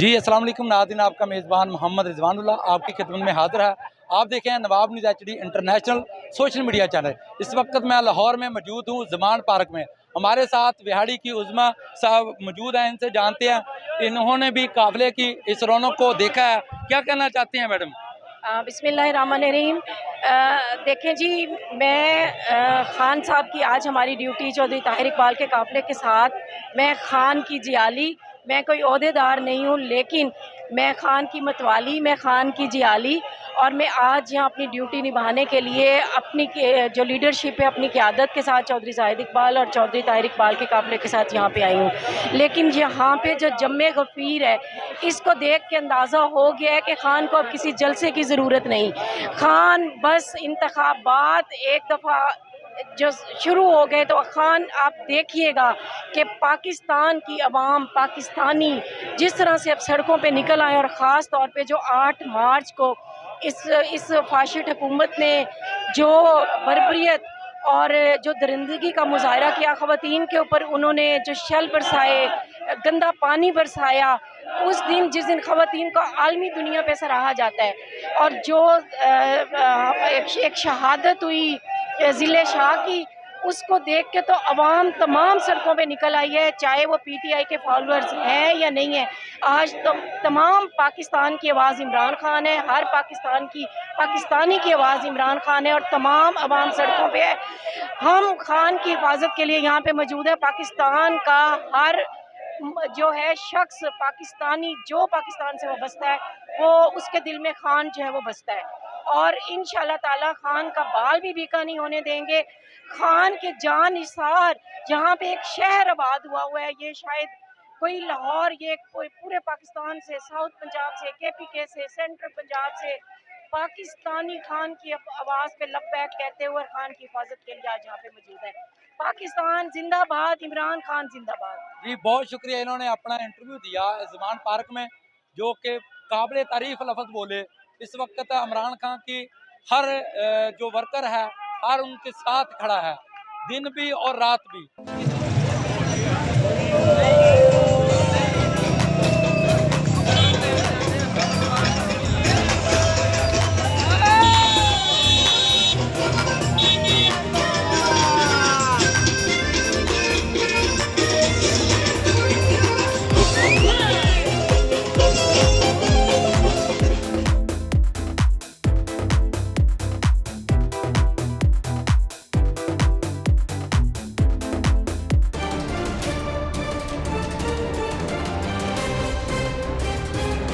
जी अस्सलाम वालेकुम नाज़रीन, आपका मेज़बान मोहम्मद रिजवानुल्लाह आपकी खिदमत में हाजिर है। आप देखें हैं Nawab news HD international social media channel. इस वक्त मैं लाहौर में मौजूद हूँ, ज़मान पार्क में। हमारे साथ विहाड़ी की उज़मा साहब मौजूद हैं, इनसे जानते हैं इन्होंने भी काफ़िले की इस रौनक को देखा है, क्या कहना चाहती हैं मैडम? बिस्मिल्लाहिर्रहमानिर्रहीम। देखें जी, मैं ख़ान साहब की आज हमारी ड्यूटी चौधरी ताहिर इकबाल के काफ़िले के साथ, मैं ख़ान की जियाली, मैं कोई ओहदेदार नहीं हूँ, लेकिन मैं ख़ान की मतवाली, मैं ख़ान की जियाली, और मैं आज यहाँ अपनी ड्यूटी निभाने के लिए अपनी जो लीडरशिप है अपनी क़यादत के साथ चौधरी ज़ाहिद इकबाल और चौधरी ताहिर इकबाल के काफ़िले के साथ यहाँ पे आई हूँ। लेकिन यहाँ पे जो जम्मे गफ़ीर है, इसको देख के अंदाज़ा हो गया है कि ख़ान को अब किसी जलसे की ज़रूरत नहीं। ख़ान बस इंतखाबात एक दफ़ा जो शुरू हो गए तो ख़ान आप देखिएगा कि पाकिस्तान की अवाम, पाकिस्तानी जिस तरह से अब सड़कों पे निकल आए, और ख़ास तौर पे जो 8 मार्च को इस फाशिस्ट हुकूमत ने जो बर्बरियत और जो दरिंदगी का मुज़ाहरा किया, ख़वातीन के ऊपर उन्होंने जो शल बरसाए, गंदा पानी बरसाया, उस दिन जिस दिन ख़वातीन को आलमी दुनिया पे सराहा जाता है, और जो एक शहादत हुई ज़िले शाह की, उसको देख के तो अवाम तमाम सड़कों पे निकल आई है, चाहे वो PTI के फॉलोअर्स हैं या नहीं है। आज तो तमाम पाकिस्तान की आवाज़ इमरान खान है, हर पाकिस्तानी की आवाज़ इमरान खान है, और तमाम अवाम सड़कों पे है। हम खान की हिफाजत के लिए यहाँ पे मौजूद है। पाकिस्तान का हर जो है शख्स पाकिस्तानी, जो पाकिस्तान से वाबस्ता है, वो उसके दिल में खान जो है वो बसता है, और इंशाअल्लाह ताला खान का बाल भी बीका नहीं होने देंगे। खान के जान निसार जहाँ पे एक शहर आबाद हुआ है, ये शायद कोई लाहौर, ये कोई पूरे पाकिस्तान से, साउथ पंजाब से, KPK से, सेंट्रल पंजाब से पाकिस्तानी खान की आवाज़ पे लब्बैक कहते हुए खान की हिफाजत के लिए आज यहाँ पे मौजूद है। पाकिस्तान जिंदाबाद, इमरान खान जिंदाबाद। जी बहुत शुक्रिया, इन्होंने अपना इंटरव्यू दिया ज़मान पार्क में, जो कि काबिल तारीफ़ लफ्ज़ बोले। इस वक्त इमरान खान की हर जो वर्कर है, हर उनके साथ खड़ा है, दिन भी और रात भी।